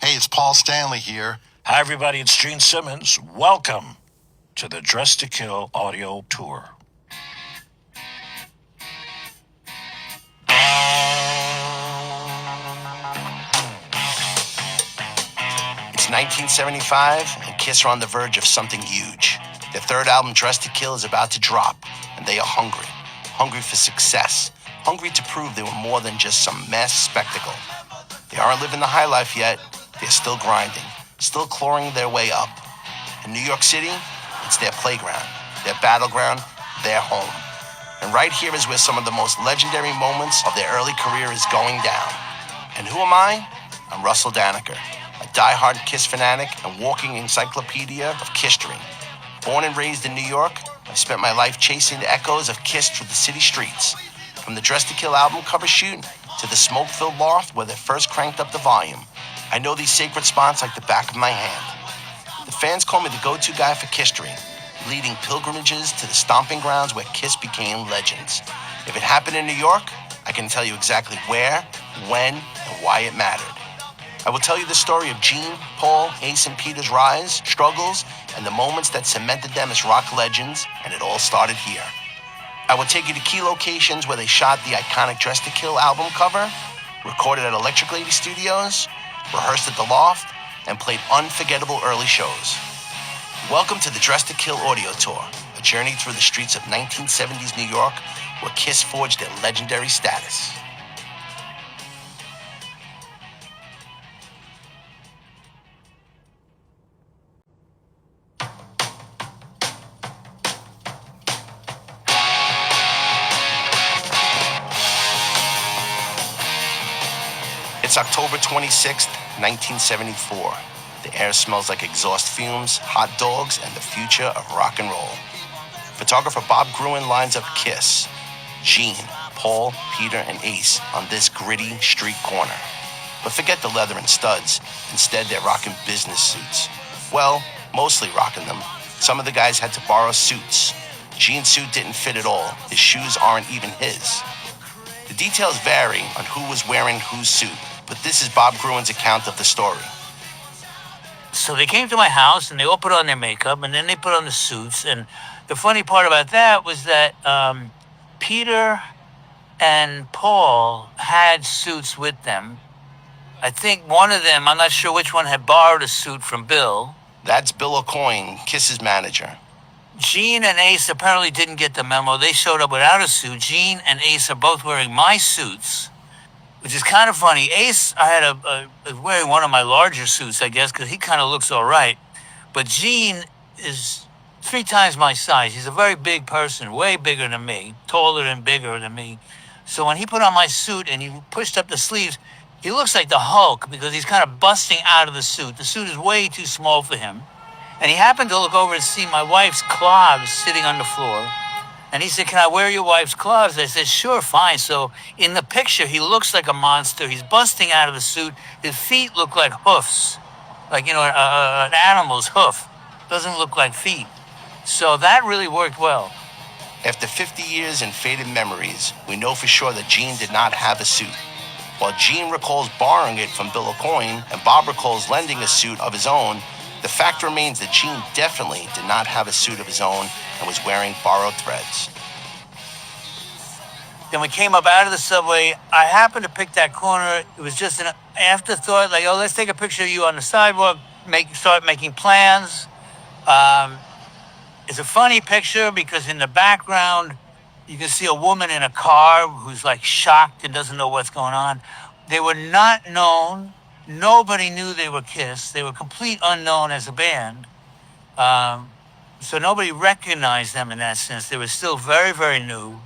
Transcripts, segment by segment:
Hey, it's Paul Stanley here. Hi, everybody. It's Gene Simmons. Welcome to the Dress to Kill audio tour. It's 1975, and Kiss are on the verge of something huge. Their third album, Dress to Kill, is about to drop, and they are hungry. Hungry for success. Hungry to prove they were more than just some mass spectacle. They aren't living the high life yet. They're still grinding, still clawing their way up. In New York City, it's their playground, their battleground, their home. And right here is where some of the most legendary moments of their early career is going down. And who am I? I'm Russell Daneker, a diehard Kiss fanatic and walking encyclopedia of Kisstory. Born and raised in New York, I've spent my life chasing the echoes of Kiss through the city streets. From the Dress to Kill album cover shoot to the smoke-filled loft where they first cranked up the volume, I know these sacred spots like the back of my hand. The fans call me the go-to guy for Kisstory, leading pilgrimages to the stomping grounds where Kiss became legends. If it happened in New York, I can tell you exactly where, when, and why it mattered. I will tell you the story of Gene, Paul, Ace, and Peter's rise, struggles, and the moments that cemented them as rock legends, and it all started here. I will take you to key locations where they shot the iconic Dress to Kill album cover, recorded at Electric Lady Studios, rehearsed at the Loft, and played unforgettable early shows. Welcome to the Dress to Kill audio tour, a journey through the streets of 1970s New York where Kiss forged their legendary status. It's October 26th, 1974. The air smells like exhaust fumes, hot dogs, and the future of rock and roll. Photographer Bob Gruen lines up Kiss, Gene, Paul, Peter, and Ace on this gritty street corner. But forget the leather and studs. Instead, they're rocking business suits. Well, mostly rocking them. Some of the guys had to borrow suits. Gene's suit didn't fit at all. His shoes aren't even his. The details vary on who was wearing whose suit, but this is Bob Gruen's account of the story. So they came to my house and they all put on their makeup and then they put on the suits. And the funny part about that was that Peter and Paul had suits with them. I think one of them, I'm not sure which one, had borrowed a suit from Bill. That's Bill Aucoin, Kiss's manager. Gene and Ace apparently didn't get the memo. They showed up without a suit. Gene and Ace are both wearing my suits, which is kind of funny. Ace, I had wearing one of my larger suits, I guess, because he kind of looks all right. But Gene is 3 times my size. He's a very big person, way bigger than me, taller and bigger than me. So when he put on my suit and he pushed up the sleeves, he looks like the Hulk because he's kind of busting out of the suit. The suit is way too small for him. And he happened to look over and see my wife's clogs sitting on the floor. And he said, "Can I wear your wife's clogs?" I said, "Sure, fine." So in the picture, he looks like a monster. He's busting out of the suit. His feet look like hoofs, like, an animal's hoof. Doesn't look like feet. So that really worked well. After 50 years and faded memories, we know for sure that Gene did not have a suit. While Gene recalls borrowing it from Bill Aucoin and Bob recalls lending a suit of his own, the fact remains that Gene definitely did not have a suit of his own and was wearing borrowed threads. Then we came up out of the subway. I happened to pick that corner. It was just an afterthought, like, oh, let's take a picture of you on the sidewalk, start making plans. It's a funny picture because in the background, you can see a woman in a car who's like shocked and doesn't know what's going on. They were not known. Nobody knew they were Kiss. They were complete unknown as a band. So nobody recognized them in that sense. They were still very, very new.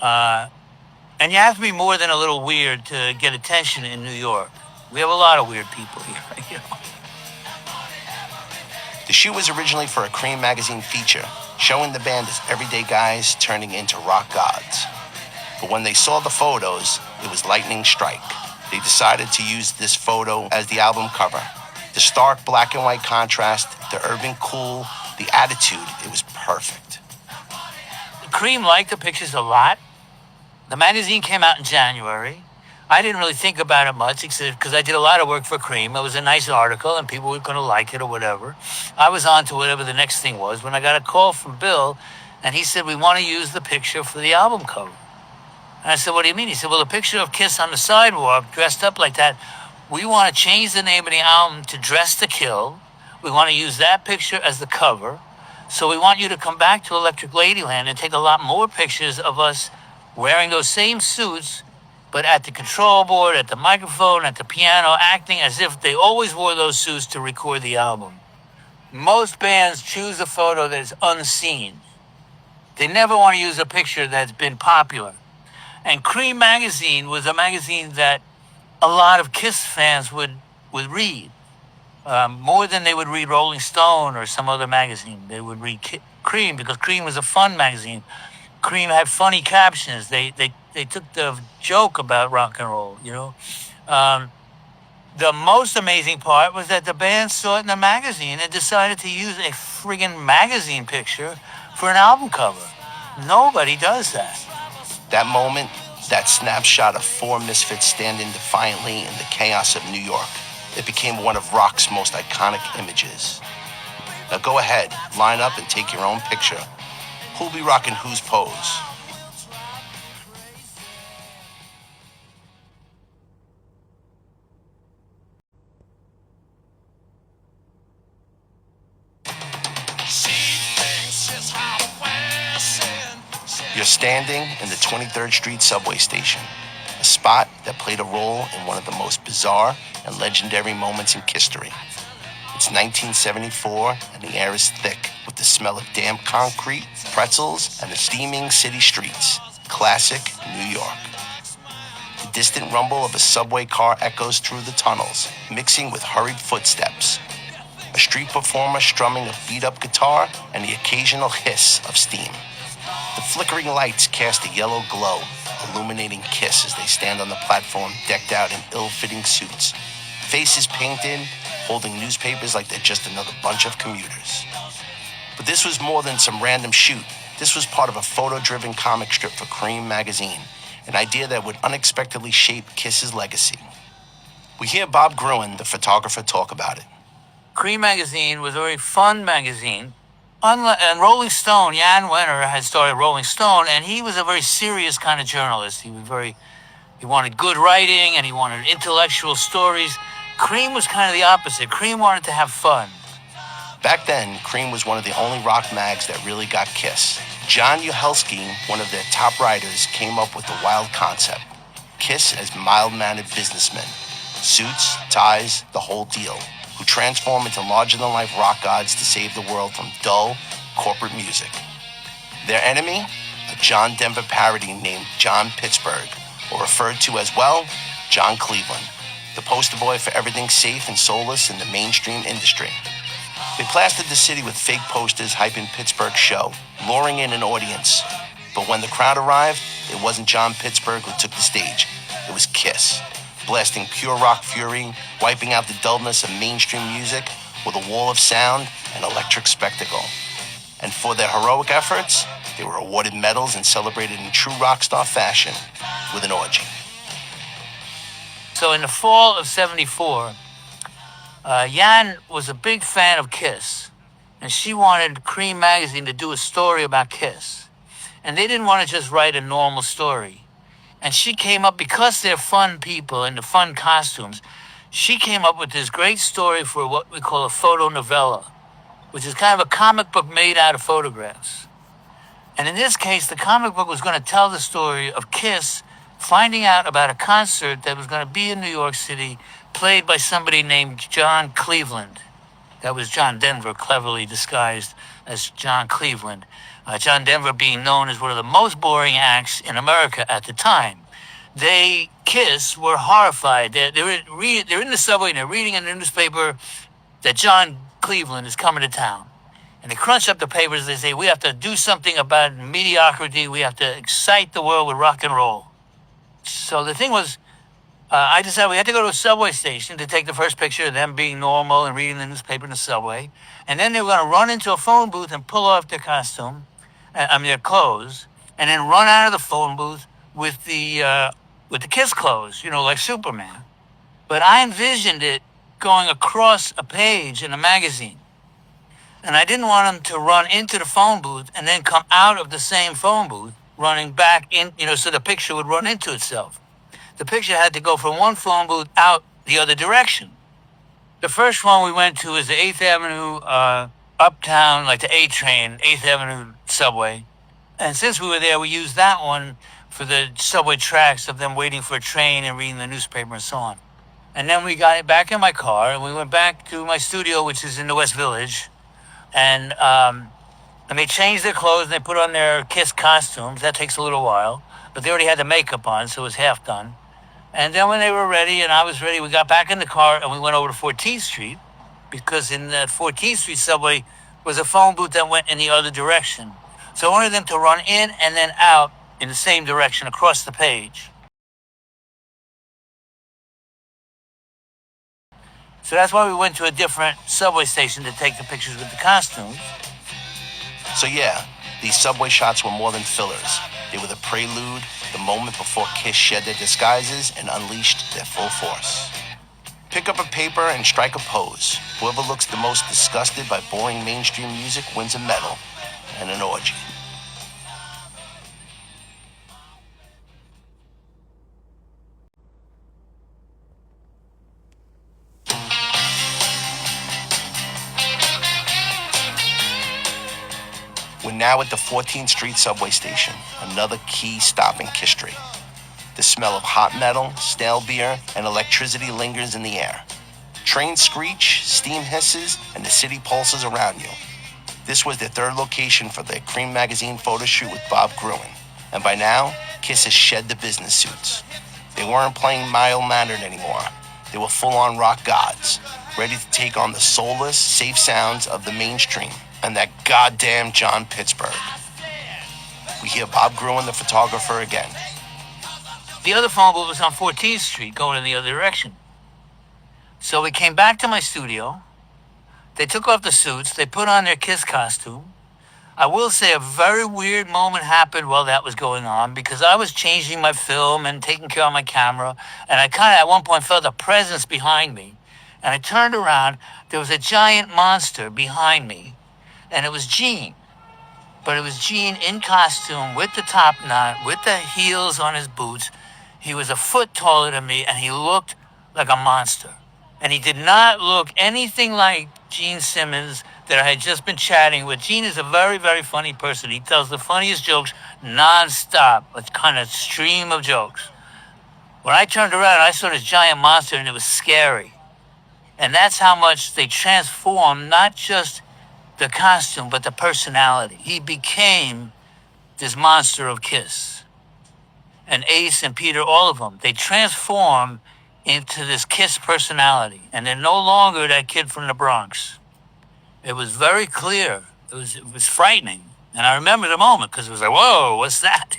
And you have to be more than a little weird to get attention in New York. We have a lot of weird people here. The shoot was originally for a Cream magazine feature, showing the band as everyday guys turning into rock gods. But when they saw the photos, it was lightning strike. They decided to use this photo as the album cover. The stark black and white contrast, the urban cool, the attitude, it was perfect. Cream liked the pictures a lot. The magazine came out in January. I didn't really think about it much, except because I did a lot of work for Cream. It was a nice article, and people were going to like it or whatever. I was on to whatever the next thing was when I got a call from Bill, and he said, "We want to use the picture for the album cover." And I said, "What do you mean?" He said, "Well, the picture of Kiss on the sidewalk, dressed up like that, we want to change the name of the album to Dress to Kill. We want to use that picture as the cover. So we want you to come back to Electric Ladyland and take a lot more pictures of us wearing those same suits, but at the control board, at the microphone, at the piano, acting as if they always wore those suits to record the album." Most bands choose a photo that's unseen. They never want to use a picture that's been popular. And Cream magazine was a magazine that a lot of Kiss fans would read. More than they would read Rolling Stone or some other magazine. They would read Cream because Cream was a fun magazine. Cream had funny captions. They took the joke about rock and roll, you know. The most amazing part was that the band saw it in the magazine and decided to use a friggin' magazine picture for an album cover. Nobody does that. That moment, that snapshot of four misfits standing defiantly in the chaos of New York, it became one of rock's most iconic images. Now go ahead, line up and take your own picture. Who'll be rocking whose pose? You're standing in the 23rd Street subway station, a spot that played a role in one of the most bizarre and legendary moments in history. It's 1974, and the air is thick with the smell of damp concrete, pretzels, and the steaming city streets. Classic New York. The distant rumble of a subway car echoes through the tunnels, mixing with hurried footsteps. A street performer strumming a beat-up guitar, and the occasional hiss of steam. The flickering lights cast a yellow glow, illuminating Kiss as they stand on the platform decked out in ill-fitting suits. Faces painted, holding newspapers like they're just another bunch of commuters. But this was more than some random shoot. This was part of a photo-driven comic strip for Cream magazine, an idea that would unexpectedly shape Kiss's legacy. We hear Bob Gruen, the photographer, talk about it. Cream magazine was a very fun magazine. And Rolling Stone, Jan Wenner had started Rolling Stone, and he was a very serious kind of journalist. He wanted good writing, and he wanted intellectual stories. Cream was kind of the opposite. Cream wanted to have fun. Back then, Cream was one of the only rock mags that really got Kiss. John Uhelski, one of their top writers, came up with the wild concept. Kiss as mild-mannered businessmen. Suits, ties, the whole deal, who transform into larger-than-life rock gods to save the world from dull, corporate music. Their enemy? A John Denver parody named John Pittsburgh, or referred to as, well, John Cleveland, the poster boy for everything safe and soulless in the mainstream industry. They plastered the city with fake posters hyping Pittsburgh's show, luring in an audience. But when the crowd arrived, it wasn't John Pittsburgh who took the stage. It was Kiss, blasting pure rock fury, wiping out the dullness of mainstream music with a wall of sound and electric spectacle. And for their heroic efforts, they were awarded medals and celebrated in true rock star fashion with an orgy. So in the fall of '74, Jan was a big fan of Kiss, and she wanted Cream magazine to do a story about Kiss. And they didn't want to just write a normal story. And she came up, because they're fun people and the fun costumes, she came up with this great story for what we call a photo novella, which is kind of a comic book made out of photographs. And in this case, the comic book was going to tell the story of Kiss finding out about a concert that was going to be in New York City, played by somebody named John Cleveland. That was John Denver, cleverly disguised as John Cleveland. John Denver being known as one of the most boring acts in America at the time. They, Kiss, were horrified. They're in the subway and they're reading in the newspaper that John Cleveland is coming to town. And they crunch up the papers. They say, we have to do something about mediocrity. We have to excite the world with rock and roll. So the thing was, I decided we had to go to a subway station to take the first picture of them being normal and reading the newspaper in the subway. And then they were going to run into a phone booth and pull off their costume, their clothes, and then run out of the phone booth with the with the Kiss clothes, like Superman. But I envisioned it going across a page in a magazine. And I didn't want him to run into the phone booth and then come out of the same phone booth, running back in, so the picture would run into itself. The picture had to go from one phone booth out the other direction. The first one we went to is the 8th Avenue uptown, like the A train, 8th Avenue subway. And since we were there, we used that one for the subway tracks of them waiting for a train and reading the newspaper and so on. And then we got back in my car and we went back to my studio, which is in the West Village. And they changed their clothes and they put on their Kiss costumes. That takes a little while. But they already had the makeup on, so it was half done. And then when they were ready and I was ready, we got back in the car and we went over to 14th Street because in that 14th Street subway was a phone booth that went in the other direction. So I wanted them to run in and then out in the same direction across the page. So that's why we went to a different subway station to take the pictures with the costumes. So yeah, these subway shots were more than fillers. They were the prelude, the moment before Kiss shed their disguises and unleashed their full force. Pick up a paper and strike a pose. Whoever looks the most disgusted by boring mainstream music wins a medal and an orgy. We're now at the 14th Street subway station, another key stop in Kiss Street. The smell of hot metal, stale beer, and electricity lingers in the air. Trains screech, steam hisses, and the city pulses around you. This was their third location for their Cream magazine photo shoot with Bob Gruen, and by now, Kiss has shed the business suits. They weren't playing mild-mannered anymore. They were full-on rock gods, ready to take on the soulless, safe sounds of the mainstream and that goddamn John Pittsburgh. We hear Bob Gruen, the photographer, again. The other phone booth was on 14th Street, going in the other direction. So we came back to my studio. They took off the suits. They put on their Kiss costume. I will say a very weird moment happened while that was going on because I was changing my film and taking care of my camera. And I kind of at one point felt a presence behind me. And I turned around. There was a giant monster behind me. And it was Gene. But it was Gene in costume with the top knot, with the heels on his boots. He was a foot taller than me and he looked like a monster. And he did not look anything like Gene Simmons that I had just been chatting with. Gene is a very, very funny person. He tells the funniest jokes nonstop, a kind of stream of jokes. When I turned around, I saw this giant monster and it was scary. And that's how much they transformed not just the costume, but the personality. He became this monster of Kiss. And Ace and Peter, all of them, they transform into this Kiss personality. And they're no longer that kid from the Bronx. It was very clear. It was frightening. And I remember the moment because it was like, whoa, what's that?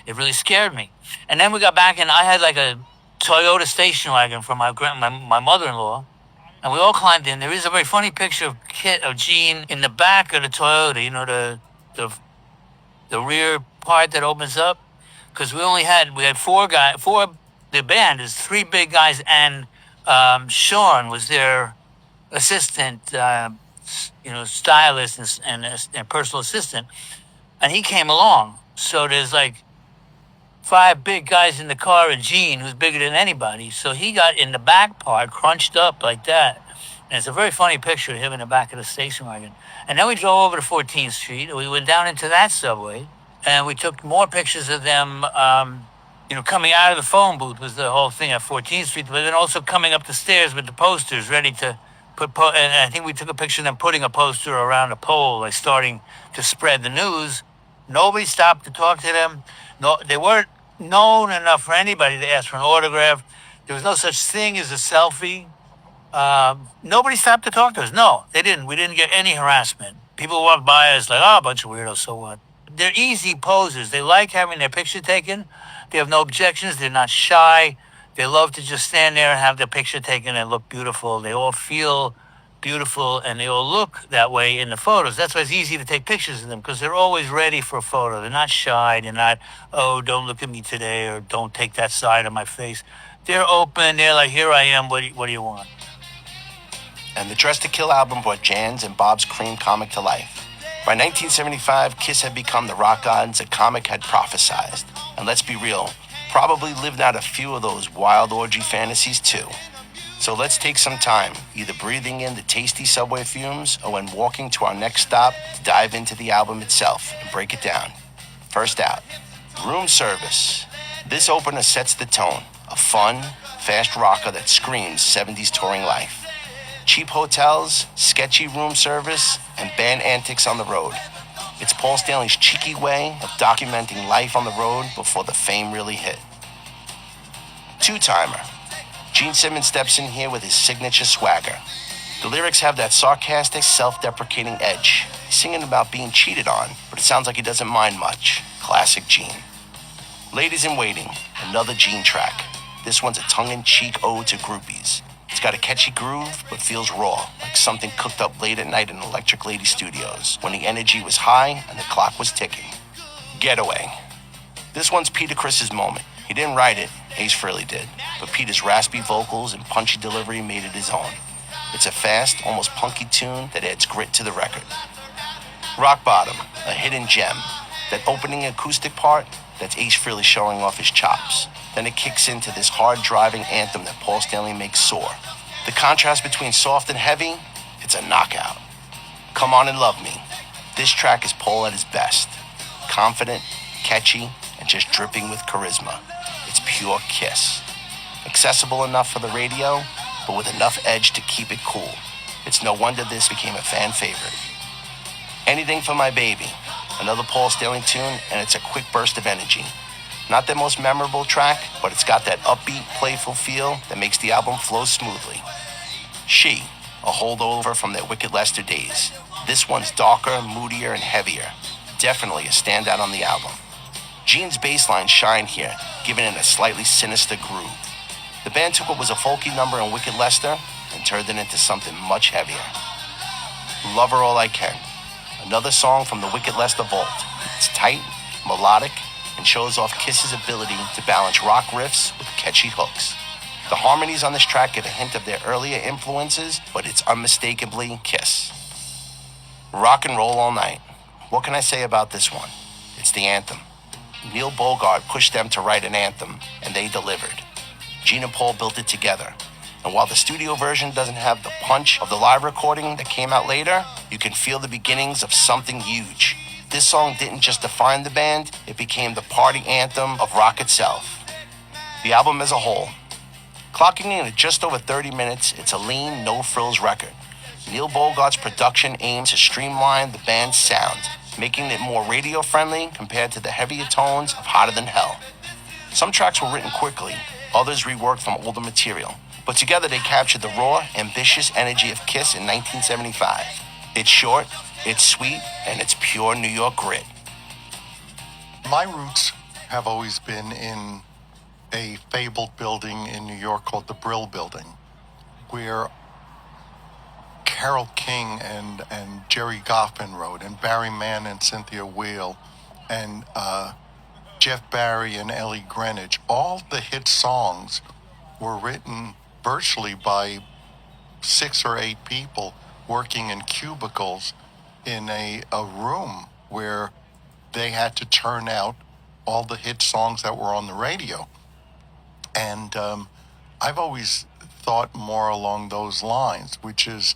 It really scared me. And then we got back and I had like a Toyota station wagon from my mother-in-law. And we all climbed in. There is a very funny picture of Gene in the back of the Toyota, the rear part that opens up. Because we had four guys, the band is three big guys, and Sean was their assistant, stylist and personal assistant. And he came along. So there's like five big guys in the car and Gene, who's bigger than anybody. So he got in the back part, crunched up like that. And it's a very funny picture of him in the back of the station wagon. And then we drove over to 14th Street. And we went down into that subway. And we took more pictures of them, coming out of the phone booth was the whole thing at 14th Street. But then also coming up the stairs with the posters ready to and I think we took a picture of them putting a poster around a pole, like starting to spread the news. Nobody stopped to talk to them. No, they weren't known enough for anybody to ask for an autograph. There was no such thing as a selfie. Nobody stopped to talk to us. No, they didn't. We didn't get any harassment. People walked by us like, oh, a bunch of weirdos, so what? They're easy posers. They like having their picture taken. They have no objections. They're not shy. They love to just stand there and have their picture taken and look beautiful. They all feel beautiful and they all look that way in the photos. That's why it's easy to take pictures of them because they're always ready for a photo. They're not shy. They're not, oh, don't look at me today or don't take that side of my face. They're open. They're like, here I am. What do you want? And the Dress to Kill album brought Jan's and Bob's Cream comic to life. By 1975, Kiss had become the rock gods a comic had prophesized. And let's be real, probably lived out a few of those wild orgy fantasies too. So let's take some time, either breathing in the tasty subway fumes or when walking to our next stop to dive into the album itself and break it down. First out, Room Service. This opener sets the tone, a fun, fast rocker that screams 70s touring life. Cheap hotels, sketchy room service, and band antics on the road. It's Paul Stanley's cheeky way of documenting life on the road before the fame really hit. Two-timer. Gene Simmons steps in here with his signature swagger. The lyrics have that sarcastic, self-deprecating edge. He's singing about being cheated on, but it sounds like he doesn't mind much. Classic Gene. Ladies in Waiting, another Gene track. This one's a tongue-in-cheek ode to groupies. It's got a catchy groove, but feels raw, like something cooked up late at night in Electric Lady Studios, when the energy was high and the clock was ticking. Getaway. This one's Peter Criss's moment. He didn't write it, Ace Frehley did, but Peter's raspy vocals and punchy delivery made it his own. It's a fast, almost punky tune that adds grit to the record. Rock Bottom, a hidden gem. That opening acoustic part, that's Ace Frehley showing off his chops. Then it kicks into this hard-driving anthem that Paul Stanley makes soar. The contrast between soft and heavy, it's a knockout. Come On and Love Me. This track is Paul at his best. Confident, catchy, and just dripping with charisma. It's pure Kiss. Accessible enough for the radio, but with enough edge to keep it cool. It's no wonder this became a fan favorite. Anything for My Baby. Another Paul Stanley tune, and it's a quick burst of energy. Not the most memorable track, but it's got that upbeat, playful feel that makes the album flow smoothly. She, a holdover from their Wicked Lester days. This one's darker, moodier, and heavier. Definitely a standout on the album. Gene's bass lines shine here, giving it a slightly sinister groove. The band took what was a folky number in Wicked Lester and turned it into something much heavier. Love Her All I Can. Another song from the Wicked Lester vault. It's tight, melodic, and shows off Kiss's ability to balance rock riffs with catchy hooks. The harmonies on this track give a hint of their earlier influences, but it's unmistakably Kiss. Rock and Roll All Night. What can I say about this one? It's the anthem. Neil Bogart pushed them to write an anthem, and they delivered. Gene and Paul built it together. And while the studio version doesn't have the punch of the live recording that came out later, you can feel the beginnings of something huge. This song didn't just define the band, it became the party anthem of rock itself. The album as a whole. Clocking in at just over 30 minutes, it's a lean, no-frills record. Neil Bogart's production aims to streamline the band's sound, making it more radio-friendly compared to the heavier tones of Hotter Than Hell. Some tracks were written quickly, others reworked from older material, but together they captured the raw, ambitious energy of Kiss in 1975. It's short, it's sweet, and it's pure New York grit. My roots have always been in a fabled building in New York called the Brill Building, where Carole King and Jerry Goffin wrote, and Barry Mann and Cynthia Weil, and Jeff Barry and Ellie Greenwich. All the hit songs were written virtually by 6 or 8 people working in cubicles in a room where they had to turn out all the hit songs that were on the radio. And I've always thought more along those lines, which is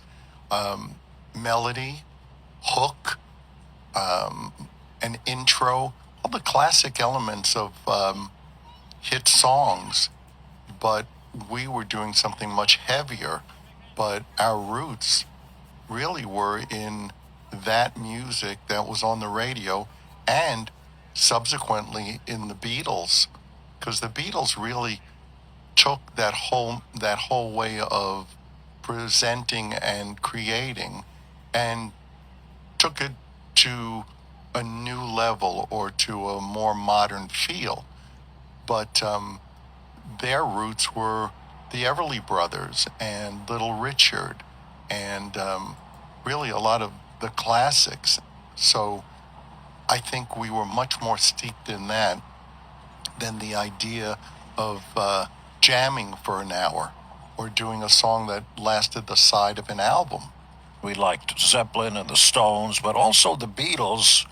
melody, hook, an intro, all the classic elements of hit songs. But we were doing something much heavier, but our roots really were in that music that was on the radio and subsequently in the Beatles, because the Beatles really took that whole way of presenting and creating and took it to a new level or to a more modern feel. But their roots were the Everly Brothers and Little Richard and really a lot of the classics. So I think we were much more steeped in that than the idea of jamming for an hour or doing a song that lasted the side of an album. We liked Zeppelin and the Stones, but also the Beatles,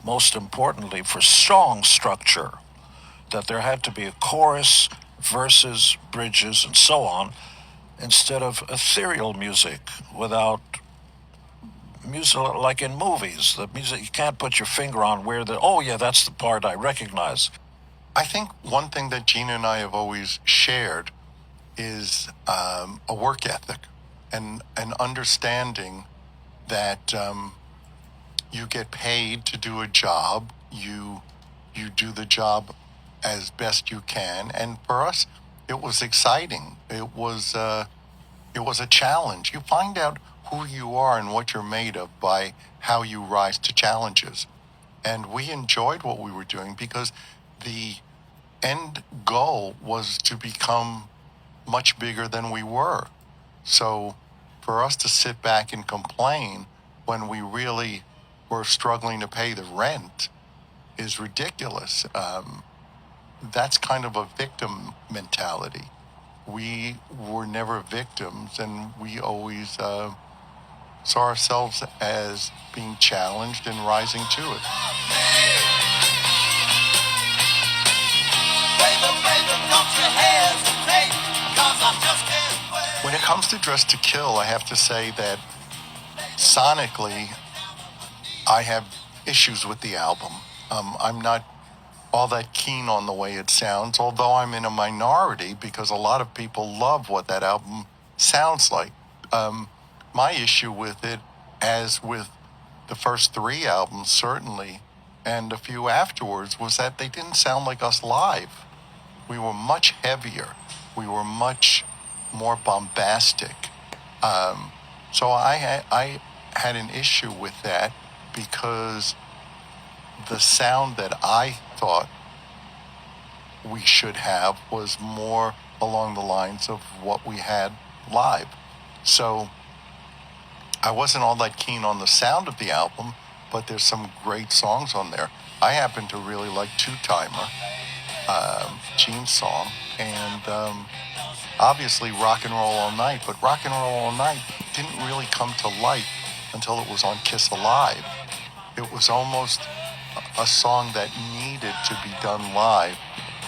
most importantly for song structure, that there had to be a chorus, verses, bridges, and so on, instead of ethereal music without music like in movies. The music, you can't put your finger on where oh yeah, that's the part I recognize. I think one thing that Gina and I have always shared is a work ethic and an understanding that you get paid to do a job. You do the job as best you can, and for us, it was exciting. It was a challenge. You find out who you are and what you're made of by how you rise to challenges, and we enjoyed what we were doing because the end goal was to become much bigger than we were. So for us to sit back and complain when we really were struggling to pay the rent is ridiculous. That's kind of a victim mentality. We were never victims, and we always saw ourselves as being challenged and rising to it. When it comes to Dress to Kill, I have to say that sonically, I have issues with the album. I'm not all that keen on the way it sounds, although I'm in a minority because a lot of people love what that album sounds like. My issue with it, as with the first three albums certainly, and a few afterwards, was that they didn't sound like us live. We were much heavier. We were much more bombastic. So I had an issue with that because the sound that I thought we should have was more along the lines of what we had live. So I wasn't all that keen on the sound of the album, but there's some great songs on there. I happen to really like Two Timer, Gene's song, and obviously Rock and Roll All Night, but Rock and Roll All Night didn't really come to light until it was on Kiss Alive. It was almost a song that needed to be done live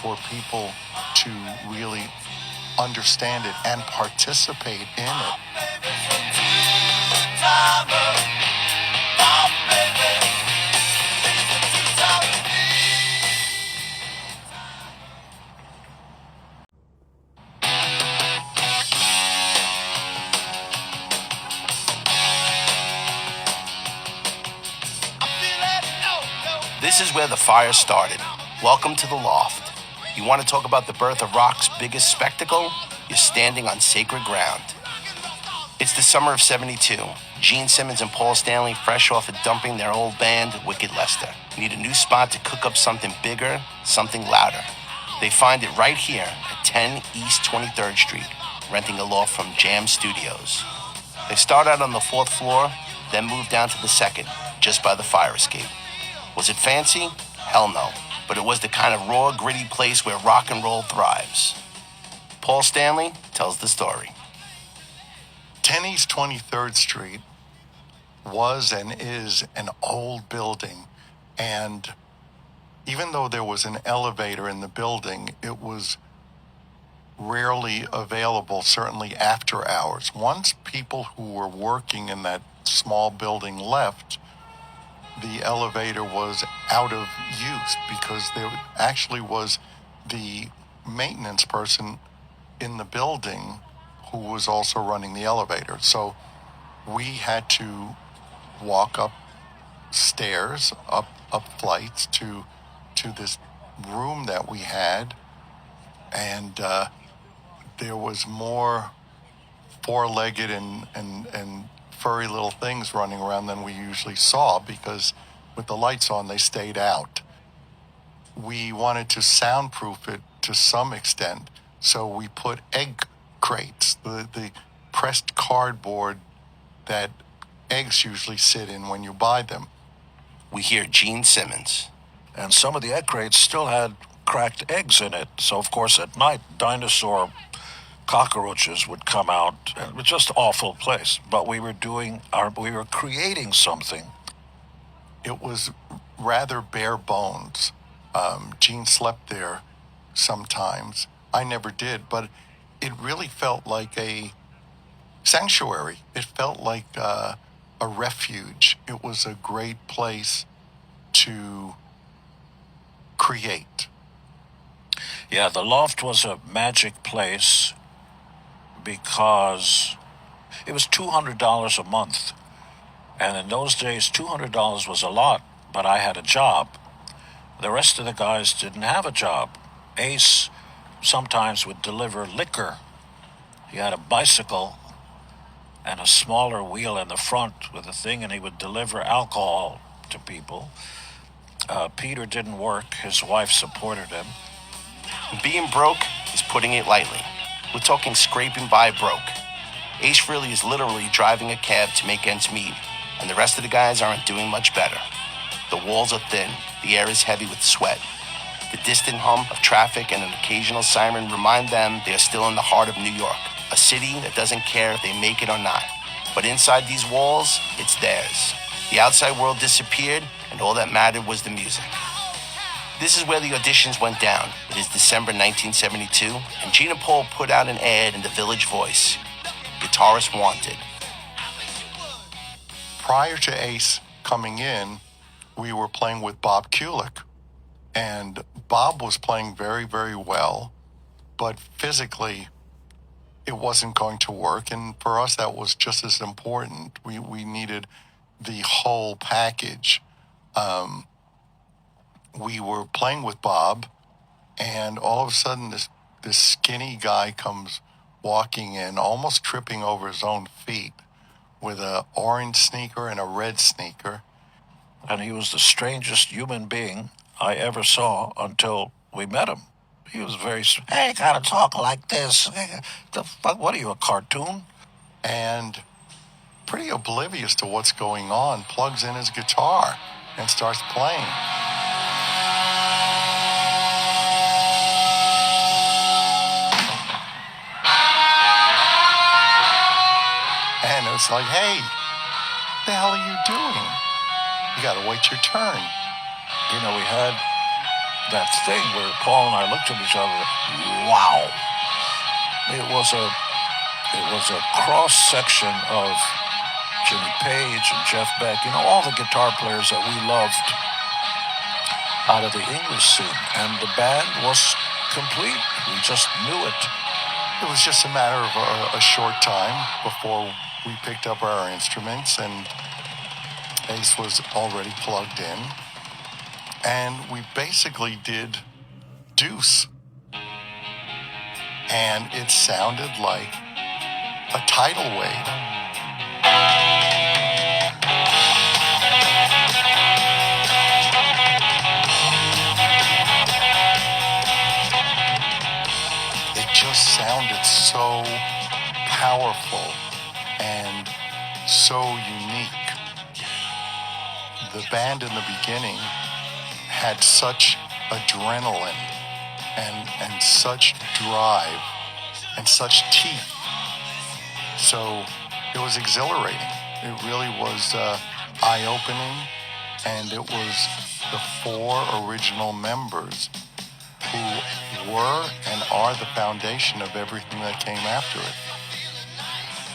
for people to really understand it and participate in it. This is where the fire started. Welcome to the Loft. You want to talk about the birth of rock's biggest spectacle? You're standing on sacred ground. It's the summer of '72. Gene Simmons and Paul Stanley, fresh off of dumping their old band, Wicked Lester, need a new spot to cook up something bigger, something louder. They find it right here at 10 East 23rd Street, renting a loft from Jam Studios. They start out on the 4th floor, then move down to the 2nd, just by the fire escape. Was it fancy? Hell no. But it was the kind of raw, gritty place where rock and roll thrives. Paul Stanley tells the story. 10 East 23rd Street was and is an old building, and even though there was an elevator in the building, it was rarely available, certainly after hours. Once people who were working in that small building left, the elevator was out of use because there actually was the maintenance person in the building who was also running the elevator. So we had to walk up stairs, up flights to this room that we had, and there was more four-legged and furry little things running around than we usually saw because with the lights on, they stayed out. We wanted to soundproof it to some extent, so we put egg crates, the pressed cardboard that eggs usually sit in when you buy them. We hear Gene Simmons. And some of the egg crates still had cracked eggs in it. So, of course, at night, dinosaur cockroaches would come out. It was just an awful place. But we were creating something. It was rather bare bones. Gene slept there sometimes. I never did, but it really felt like a sanctuary. It felt like a refuge. It was a great place to create. Yeah, the loft was a magic place because it was $200 a month. And in those days, $200 was a lot, but I had a job. The rest of the guys didn't have a job. Ace sometimes would deliver liquor. He had a bicycle and a smaller wheel in the front with a thing, and he would deliver alcohol to people. Peter didn't work. His wife supported him. Being broke is putting it lightly. We're talking scraping by broke. Ace Frehley is literally driving a cab to make ends meet, and the rest of the guys aren't doing much better. The walls are thin, the air is heavy with sweat. The distant hum of traffic and an occasional siren remind them they are still in the heart of New York, a city that doesn't care if they make it or not. But inside these walls, it's theirs. The outside world disappeared, and all that mattered was the music. This is where the auditions went down. It is December 1972, and Gene and Paul put out an ad in the Village Voice. Guitarist wanted. Prior to Ace coming in, we were playing with Bob Kulick. And Bob was playing very, very well, but physically it wasn't going to work. And for us, that was just as important. We needed the whole package. We were playing with Bob, and all of a sudden this skinny guy comes walking in, almost tripping over his own feet, with an orange sneaker and a red sneaker. And he was the strangest human being I ever saw until we met him. He was very, hey, gotta talk like this. The fuck, what are you, a cartoon? And pretty oblivious to what's going on, plugs in his guitar and starts playing. And it's like, hey, what the hell are you doing? You gotta wait your turn. You know, we had that thing where Paul and I looked at each other. Wow. It was a cross section of Jimmy Page and Jeff Beck, you know, all the guitar players that we loved out of the English scene. And the band was complete. We just knew it. It was just a matter of a short time before we picked up our instruments, and Ace was already plugged in. And we basically did Deuce. And it sounded like a tidal wave. It just sounded so powerful and so unique. The band in the beginning had such adrenaline and such drive and such teeth. So it was exhilarating. It really was eye-opening, and it was the four original members who were and are the foundation of everything that came after it.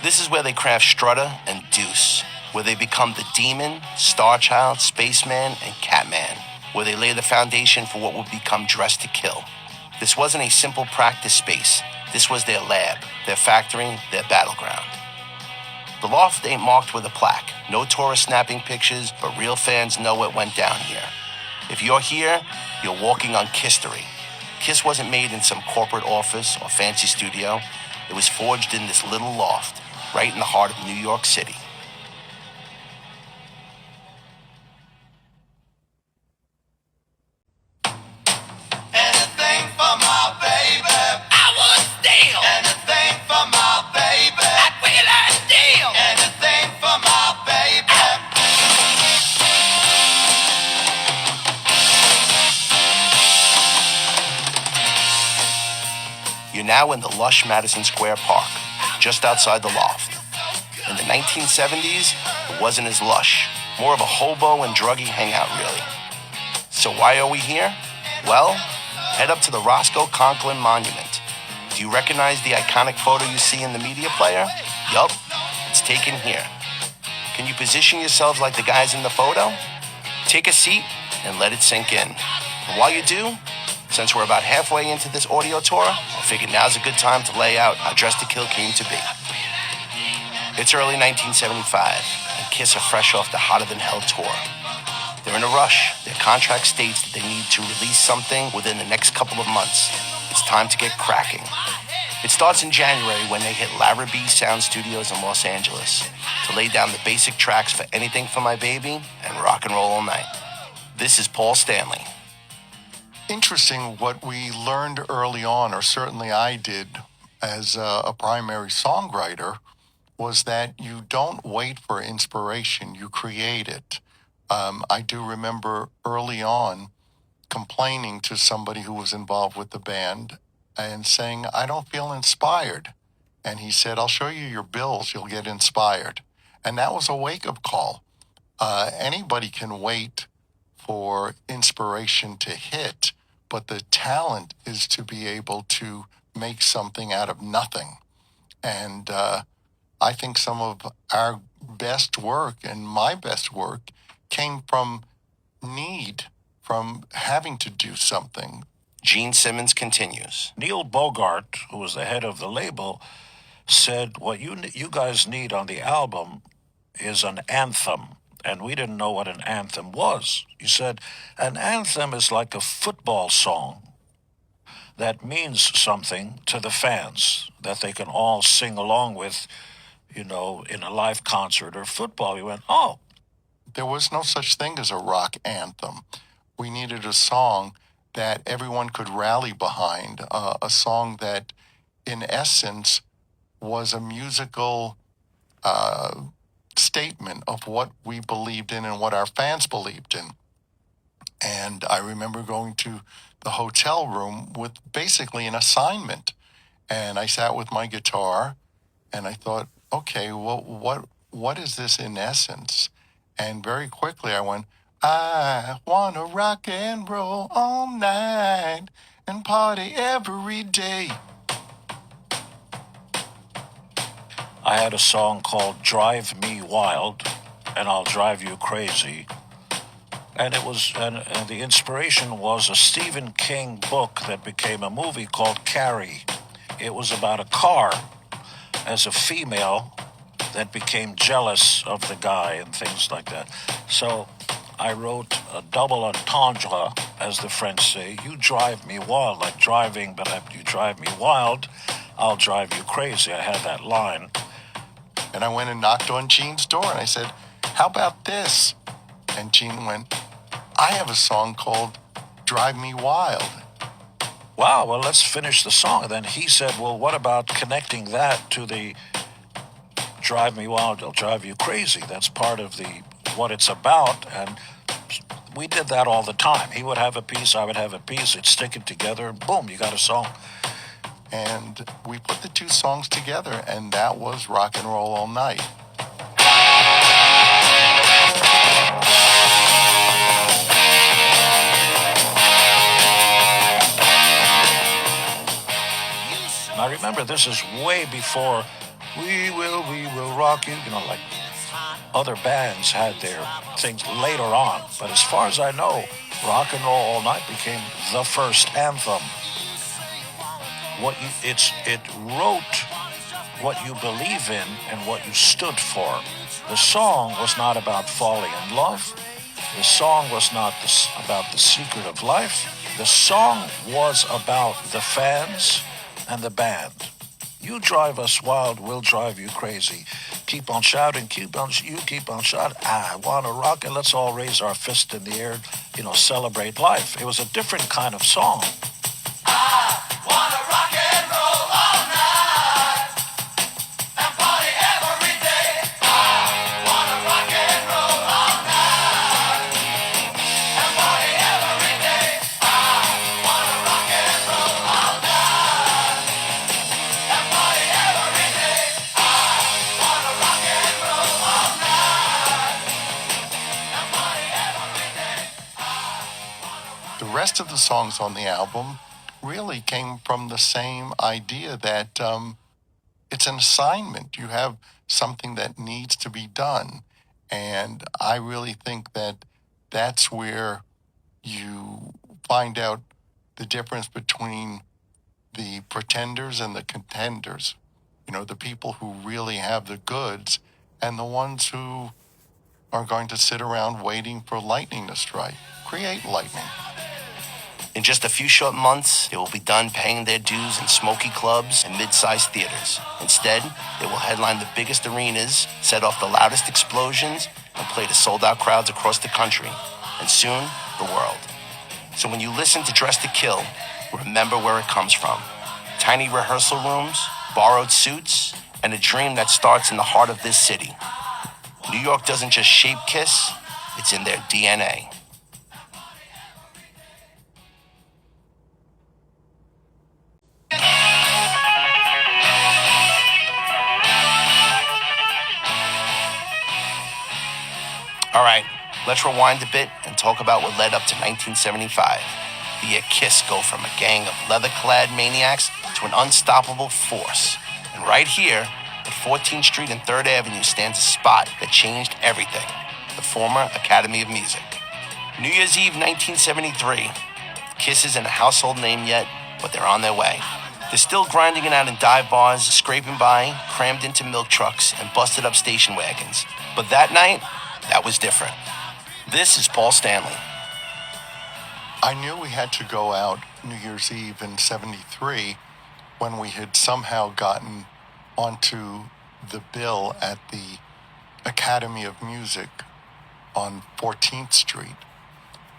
This is where they craft Strutter and Deuce, where they become the Demon, Starchild, Spaceman, and Catman, where they lay the foundation for what would become Dressed to Kill. This wasn't a simple practice space. This was their lab, their factory, their battleground. The loft ain't marked with a plaque. No tourist snapping pictures, but real fans know what went down here. If you're here, you're walking on Kistery. Kiss wasn't made in some corporate office or fancy studio. It was forged in this little loft, right in the heart of New York City. Anything for my baby. I would steal. Anything for my baby. I'd will I steal. Anything for now in the lush Madison Square Park, just outside the Loft. In the 1970s, it wasn't as lush, more of a hobo and druggy hangout, really. So why are we here? Well, head up to the Roscoe Conklin Monument. Do you recognize the iconic photo you see in the media player? Yup, it's taken here. Can you position yourselves like the guys in the photo? Take a seat and let it sink in. And while you do, since we're about halfway into this audio tour, I figured now's a good time to lay out how Dressed to Kill came to be. It's early 1975, and Kiss are fresh off the Hotter Than Hell tour. They're in a rush. Their contract states that they need to release something within the next couple of months. It's time to get cracking. It starts in January when they hit Larrabee Sound Studios in Los Angeles to lay down the basic tracks for Anything for My Baby and Rock and Roll All Night. This is Paul Stanley. Interesting what we learned early on, or certainly I did as a primary songwriter, was that you don't wait for inspiration, you create it. I do remember early on complaining to somebody who was involved with the band and saying, I don't feel inspired. And he said, I'll show you your bills, you'll get inspired. And that was a wake-up call. Anybody can wait for inspiration to hit, but the talent is to be able to make something out of nothing. And I think some of our best work and my best work came from need, from having to do something. Gene Simmons continues. Neil Bogart, who was the head of the label, said, what you guys need on the album is an anthem. And we didn't know what an anthem was. He said, an anthem is like a football song that means something to the fans, that they can all sing along with, in a live concert or football. We went, oh. There was no such thing as a rock anthem. We needed a song that everyone could rally behind, a song that, in essence, was a musical statement of what we believed in and what our fans believed in. And I remember going to the hotel room with basically an assignment. And I sat with my guitar and I thought, okay, well, what is this in essence? And very quickly I went, I want to rock and roll all night and party every day. I had a song called Drive Me Wild, and I'll Drive You Crazy. And it was, and the inspiration was a Stephen King book that became a movie called Carrie. It was about a car as a female that became jealous of the guy and things like that. So I wrote a double entendre, as the French say. You drive me wild, like driving, but after you drive me wild, I'll drive you crazy. I had that line. And I went and knocked on Gene's door and I said, how about this? And Gene went, I have a song called Drive Me Wild. Wow, well, let's finish the song. And then he said, well, what about connecting that to the Drive Me Wild, I'll Drive You Crazy? That's part of what it's about. And we did that all the time. He would have a piece, I would have a piece, it'd stick it together, and boom, you got a song. And we put the two songs together, and that was Rock and Roll All Night. Now remember, this is way before we will rock you, like other bands had their things later on. But as far as I know, Rock and Roll All Night became the first anthem. It wrote what you believe in and what you stood for. The song was not about falling in love. The song was not about the secret of life. The song was about the fans and the band. You drive us wild, we'll drive you crazy. Keep on shouting, you keep on shouting. I want to rock it. Let's all raise our fist in the air, celebrate life. It was a different kind of song. I wanna rock and roll all night and party every day. I wanna rock and roll all night and party every day. I wanna rock and roll all night rest of the songs on the album really came from the same idea that it's an assignment. You have something that needs to be done. And I really think that that's where you find out the difference between the pretenders and the contenders. You know, the people who really have the goods and the ones who are going to sit around waiting for lightning to strike. Create lightning. In just a few short months, they will be done paying their dues in smoky clubs and mid-sized theaters. Instead, they will headline the biggest arenas, set off the loudest explosions, and play to sold-out crowds across the country, and soon, the world. So when you listen to Dress to Kill, remember where it comes from. Tiny rehearsal rooms, borrowed suits, and a dream that starts in the heart of this city. New York doesn't just shape Kiss, it's in their DNA. All right, let's rewind a bit and talk about what led up to 1975. The year Kiss go from a gang of leather-clad maniacs to an unstoppable force. And right here, at 14th Street and 3rd Avenue stands a spot that changed everything, the former Academy of Music. New Year's Eve 1973. Kiss isn't a household name yet, but they're on their way. They're still grinding it out in dive bars, scraping by, crammed into milk trucks, and busted up station wagons. But that night, that was different. This is Paul Stanley. I knew we had to go out New Year's Eve in 73 when we had somehow gotten onto the bill at the Academy of Music on 14th Street.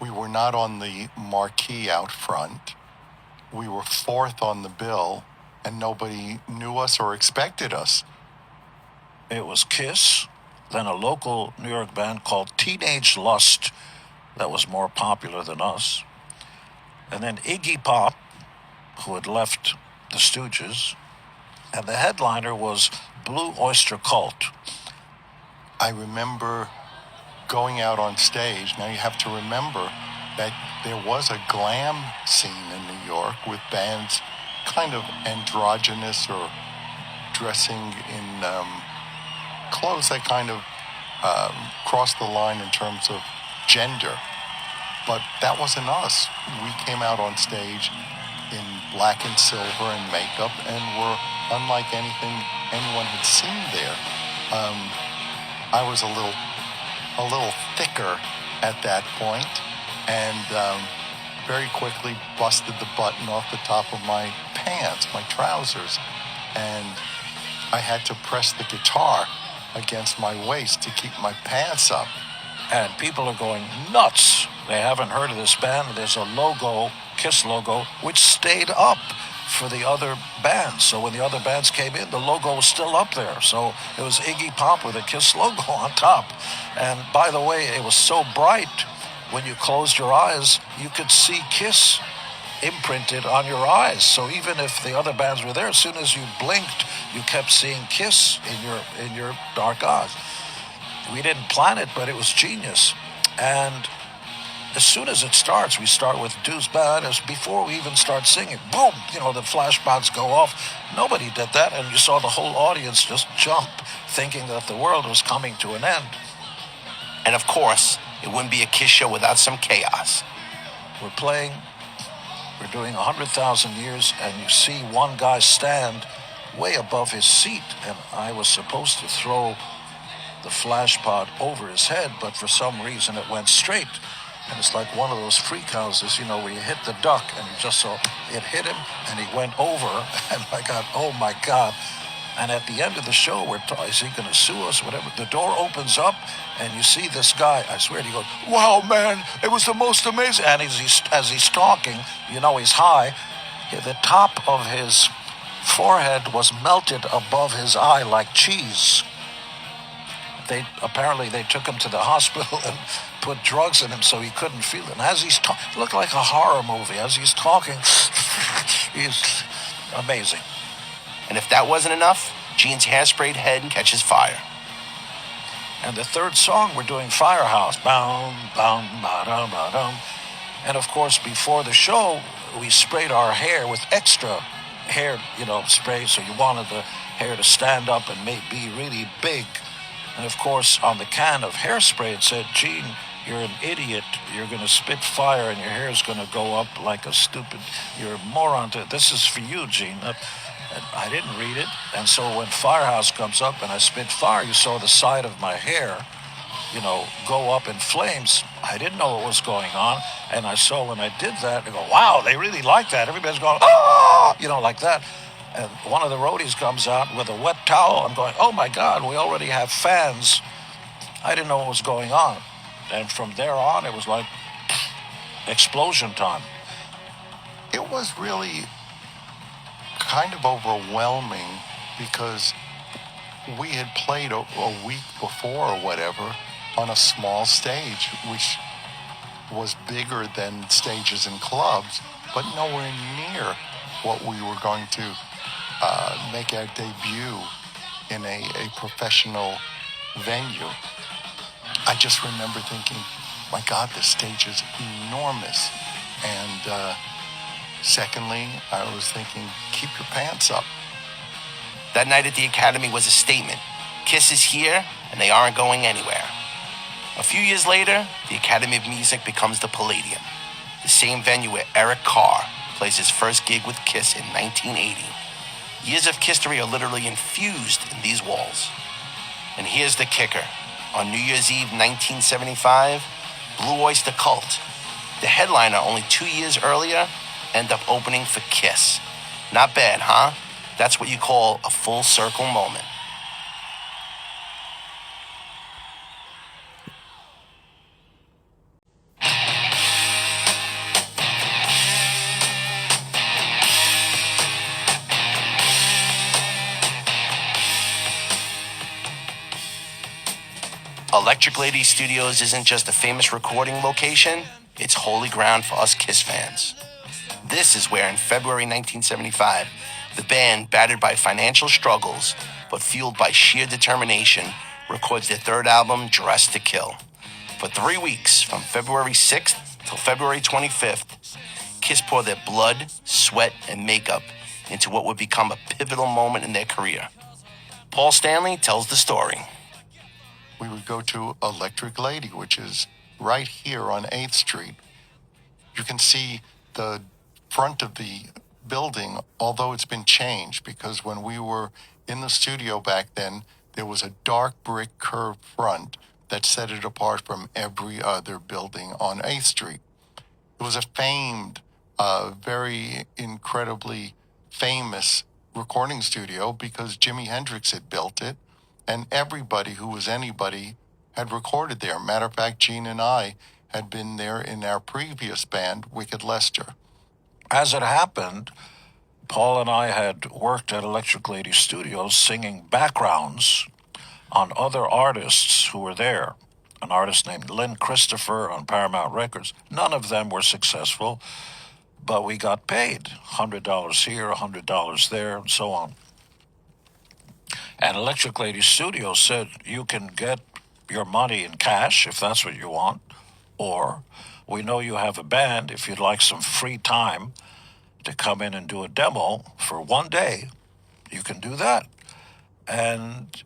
We were not on the marquee out front. We were fourth on the bill, and nobody knew us or expected us. It was Kiss, then a local New York band called Teenage Lust that was more popular than us, and then Iggy Pop, who had left the Stooges, and the headliner was Blue Oyster Cult. I remember going out on stage. Now you have to remember that there was a glam scene in New York with bands kind of androgynous or dressing in clothes that kind of crossed the line in terms of gender. But that wasn't us. We came out on stage in black and silver and makeup and were unlike anything anyone had seen there. I was a little thicker at that point, and very quickly busted the button off the top of my pants, my trousers, and I had to press the guitar against my waist to keep my pants up. And people are going nuts. They haven't heard of this band. There's a logo, Kiss logo, which stayed up for the other bands. So when the other bands came in, the logo was still up there. So it was Iggy Pop with a Kiss logo on top. And by the way, it was so bright, when you closed your eyes, you could see Kiss imprinted on your eyes. So even if the other bands were there, as soon as you blinked, you kept seeing Kiss in your dark eyes. We didn't plan it, but it was genius. And as soon as it starts, we start with Deuce Bad. As before we even start singing, boom, the flashbacks go off. Nobody did that, and you saw the whole audience just jump, thinking that the world was coming to an end. And of course, it wouldn't be a Kiss show without some chaos. We're doing 100,000 years, and you see one guy stand way above his seat, and I was supposed to throw the flash pod over his head, but for some reason it went straight. And it's like one of those freak houses, where you hit the duck and you just saw it hit him and he went over. And I got, oh my God. And at the end of the show, is he going to sue us, whatever? The door opens up and you see this guy, I swear he goes, wow, man, it was the most amazing. And as he's talking, he's high. The top of his forehead was melted above his eye like cheese. They took him to the hospital and put drugs in him so he couldn't feel it. And as he's talking, it looked like a horror movie. As he's talking, he's amazing. And if that wasn't enough, Gene's hairsprayed head catches fire. And the third song, we're doing Firehouse. Boom, boom, ba-dum, ba-dum. And of course, before the show, we sprayed our hair with extra hair, spray. So you wanted the hair to stand up and be really big. And of course, on the can of hairspray, it said, "Gene, you're an idiot. You're going to spit fire and your hair's going to go up like a stupid, you're a moron. This is for you, Gene." And I didn't read it. And so when Firehouse comes up and I spit fire, you saw the side of my hair, go up in flames. I didn't know what was going on. And I saw when I did that, I go, wow, they really like that. Everybody's going, oh, like that. And one of the roadies comes out with a wet towel. I'm going, oh my God, we already have fans. I didn't know what was going on. And from there on, it was like explosion time. It was really kind of overwhelming because we had played a week before or whatever on a small stage, which was bigger than stages in clubs, but nowhere near what we were going to make our debut in a professional venue. I just remember thinking, my God, this stage is enormous. And secondly, I was thinking, keep your pants up. That night at the Academy was a statement. Kiss is here, and they aren't going anywhere. A few years later, the Academy of Music becomes the Palladium, the same venue where Eric Carr plays his first gig with Kiss in 1980. Years of history are literally infused in these walls. And here's the kicker. On New Year's Eve 1975, Blue Oyster Cult, the headliner only 2 years earlier, end up opening for Kiss. Not bad, huh? That's what you call a full circle moment. Electric Lady Studios isn't just a famous recording location, it's holy ground for us Kiss fans. This is where, in February 1975, the band, battered by financial struggles, but fueled by sheer determination, records their third album, Dressed to Kill. For 3 weeks, from February 6th till February 25th, Kiss pour their blood, sweat, and makeup into what would become a pivotal moment in their career. Paul Stanley tells the story. We would go to Electric Lady, which is right here on 8th Street. You can see the front of the building, although it's been changed, because when we were in the studio back then, there was a dark brick curved front that set it apart from every other building on 8th Street. It was a famed, very incredibly famous recording studio because Jimi Hendrix had built it, and everybody who was anybody had recorded there. Matter of fact, Gene and I had been there in our previous band, Wicked Lester. As it happened, Paul and I had worked at Electric Lady Studios singing backgrounds on other artists who were there. An artist named Lynn Christopher on Paramount Records. None of them were successful, but we got paid $100 here, $100 there, and so on. And Electric Lady Studios said, you can get your money in cash if that's what you want, or we know you have a band. If you'd like some free time to come in and do a demo for 1 day, you can do that. And,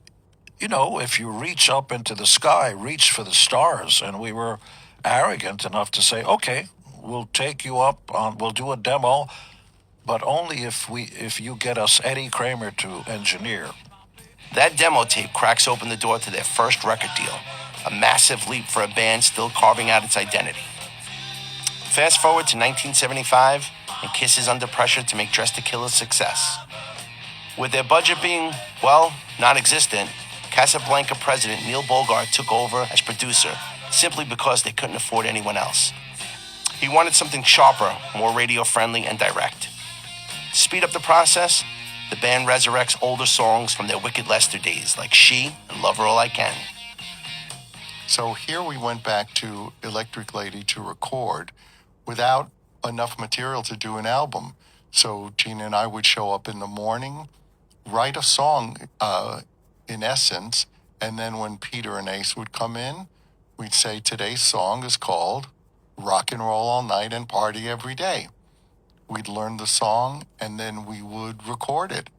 if you reach up into the sky, reach for the stars. And we were arrogant enough to say, okay, we'll take you up on, we'll do a demo, but only if you get us Eddie Kramer to engineer. That demo tape cracks open the door to their first record deal, a massive leap for a band still carving out its identity. Fast forward to 1975, and Kiss is under pressure to make Dressed to Kill a success. With their budget being, non-existent, Casablanca president Neil Bogart took over as producer simply because they couldn't afford anyone else. He wanted something sharper, more radio-friendly, and direct. To speed up the process, the band resurrects older songs from their Wicked Lester days, like She and Love Her All I Can. So here we went back to Electric Lady to record without enough material to do an album. So Gene and I would show up in the morning, write a song, in essence, and then when Peter and Ace would come in, we'd say, today's song is called rock and roll all night and party every day. We'd learn the song and then we would record it.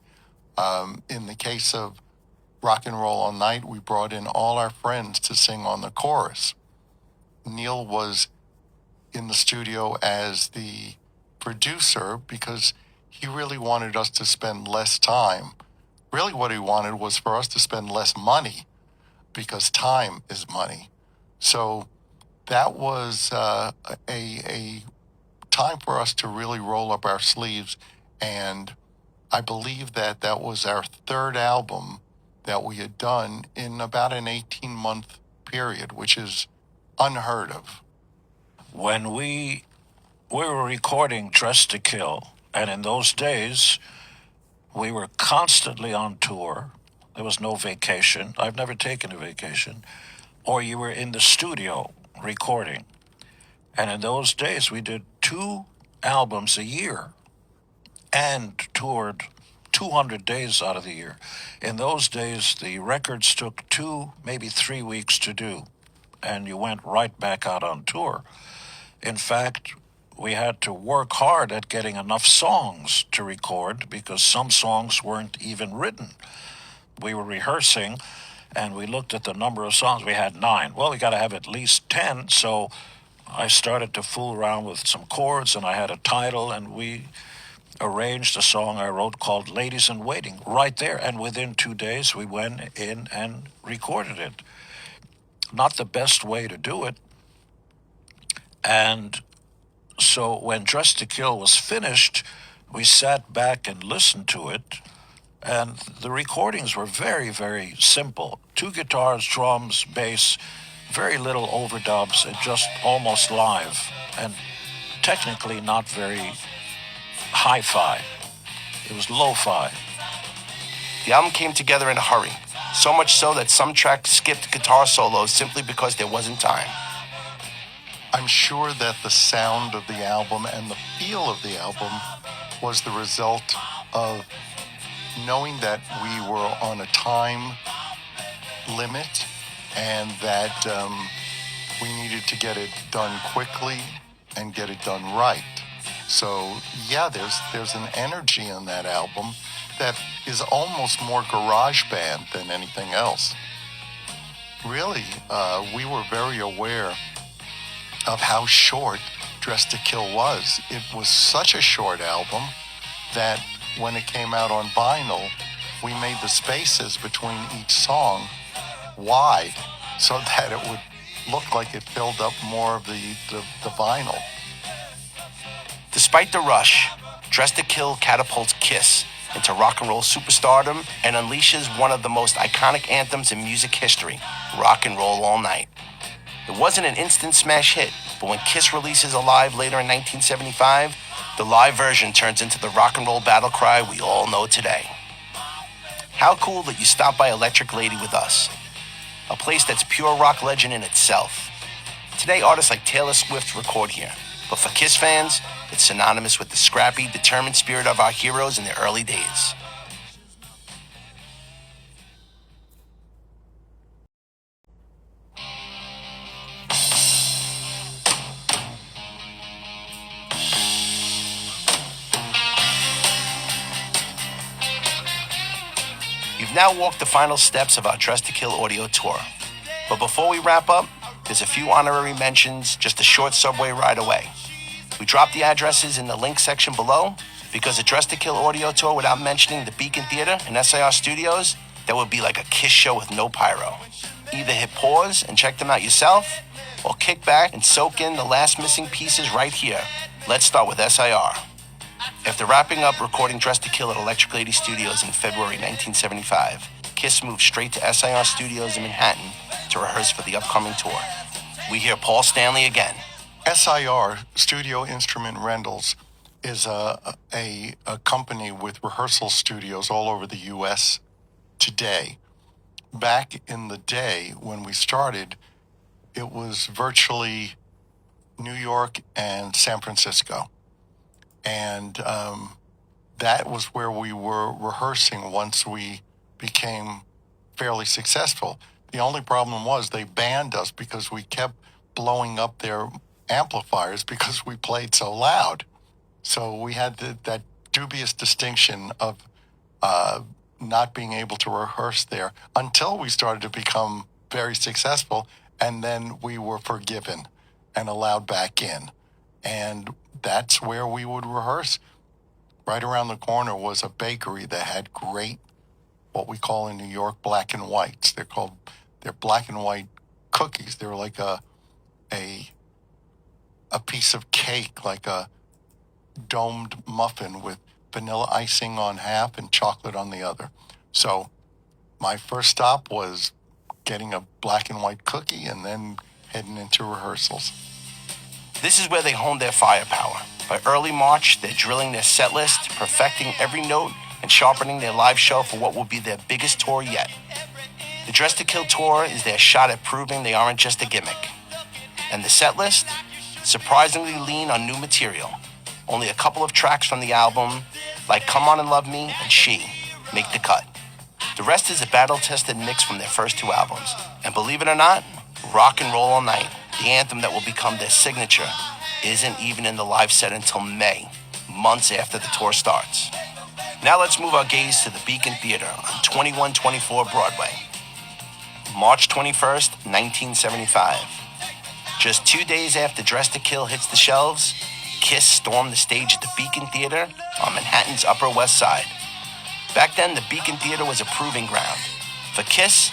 In the case of Rock and Roll All Night, we brought in all our friends to sing on the chorus. Neil was in the studio as the producer because he really wanted us to spend less time. Really, what he wanted was for us to spend less money because time is money. So that was a time for us to really roll up our sleeves. And I believe that that was our third album that we had done in about an 18-month period, which is unheard of. When we were recording Dressed to Kill, and in those days, we were constantly on tour. There was no vacation. I've never taken a vacation. Or you were in the studio recording. And in those days, we did 2 albums a year and toured 200 days out of the year. In those days, the records took 2, maybe 3 weeks to do, and you went right back out on tour. In fact, we had to work hard at getting enough songs to record because some songs weren't even written. We were rehearsing and we looked at the number of songs. We had 9. Well, we got to have at least 10. So I started to fool around with some chords and I had a title and we arranged a song I wrote called Ladies in Waiting right there. And within 2 days, we went in and recorded it. Not the best way to do it. And so when Dressed to Kill was finished, we sat back and listened to it. And the recordings were very, very simple. 2 guitars, drums, bass, very little overdubs, and just almost live. And technically not very hi-fi. It was lo-fi. The album came together in a hurry, so much so that some tracks skipped guitar solos simply because there wasn't time. I'm sure that the sound of the album and the feel of the album was the result of knowing that we were on a time limit and that we needed to get it done quickly and get it done right. So yeah, there's an energy in that album that is almost more garage band than anything else. Really, we were very aware of how short Dressed to Kill was. It was such a short album that when it came out on vinyl, we made the spaces between each song wide so that it would look like it filled up more of the vinyl. Despite the rush, Dressed to Kill catapults Kiss into rock and roll superstardom and unleashes one of the most iconic anthems in music history, Rock and Roll All Night. It wasn't an instant smash hit, but when Kiss releases Alive later in 1975, the live version turns into the rock and roll battle cry we all know today. How cool that you stopped by Electric Lady with us, a place that's pure rock legend in itself. Today, artists like Taylor Swift record here, but for Kiss fans, it's synonymous with the scrappy, determined spirit of our heroes in the early days. You've now walked the final steps of our Dressed to Kill audio tour. But before we wrap up, there's a few honorary mentions, just a short subway ride away. We dropped the addresses in the link section below because a Dressed to Kill audio tour without mentioning the Beacon Theater and SIR Studios, that would be like a Kiss show with no pyro. Either hit pause and check them out yourself, or kick back and soak in the last missing pieces right here. Let's start with SIR. After wrapping up recording Dressed to Kill at Electric Lady Studios in February 1975, Kiss moved straight to SIR Studios in Manhattan to rehearse for the upcoming tour. We hear Paul Stanley again. SIR, Studio Instrument Rentals, is a company with rehearsal studios all over the U.S. today. Back in the day when we started, it was virtually New York and San Francisco. And that was where we were rehearsing once we became fairly successful. The only problem was they banned us because we kept blowing up their amplifiers because we played so loud. So we had that dubious distinction of not being able to rehearse there until we started to become very successful, and then we were forgiven and allowed back in. And that's where we would rehearse. Right around the corner was a bakery that had great, what we call in New York, black and whites. They're black and white cookies. They're like a piece of cake, like a domed muffin with vanilla icing on half and chocolate on the other. So my first stop was getting a black and white cookie and then heading into rehearsals. This is where they honed their firepower. By early March, they're drilling their set list, perfecting every note, and sharpening their live show for what will be their biggest tour yet. The Dress to Kill tour is their shot at proving they aren't just a gimmick. And the set list? Surprisingly lean on new material. Only a couple of tracks from the album, like Come On and Love Me and She, make the cut. The rest is a battle-tested mix from their first two albums. And believe it or not, Rock and Roll All Night, the anthem that will become their signature, isn't even in the live set until May, months after the tour starts. Now let's move our gaze to the Beacon Theater on 2124 Broadway. March 21st, 1975. Just 2 days after Dress to Kill hits the shelves, Kiss stormed the stage at the Beacon Theater on Manhattan's Upper West Side. Back then, the Beacon Theater was a proving ground. For Kiss,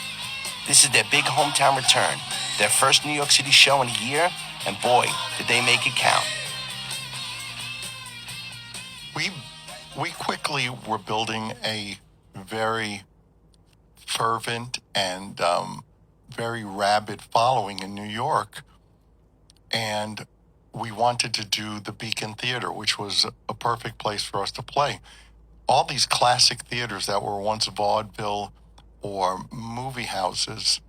this is their big hometown return, their first New York City show in a year, and boy, did they make it count. We quickly were building a very fervent and very rabid following in New York, and we wanted to do the Beacon Theater, which was a perfect place for us to play. All these classic theaters that were once vaudeville or movie houses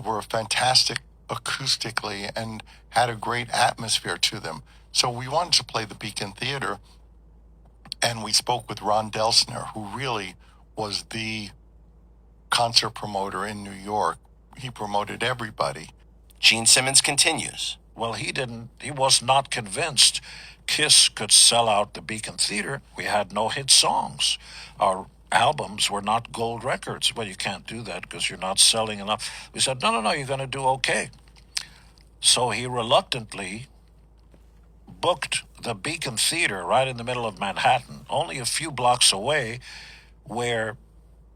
were fantastic acoustically and had a great atmosphere to them. So we wanted to play the Beacon Theater, and we spoke with Ron Delsner, who really was the concert promoter in New York. He promoted everybody. Gene Simmons continues. Well, he was not convinced Kiss could sell out the Beacon Theater. We had no hit songs. Our albums were not gold records. Well, you can't do that because you're not selling enough. We said, no, you're going to do okay. So he reluctantly booked the Beacon Theater right in the middle of Manhattan, only a few blocks away, where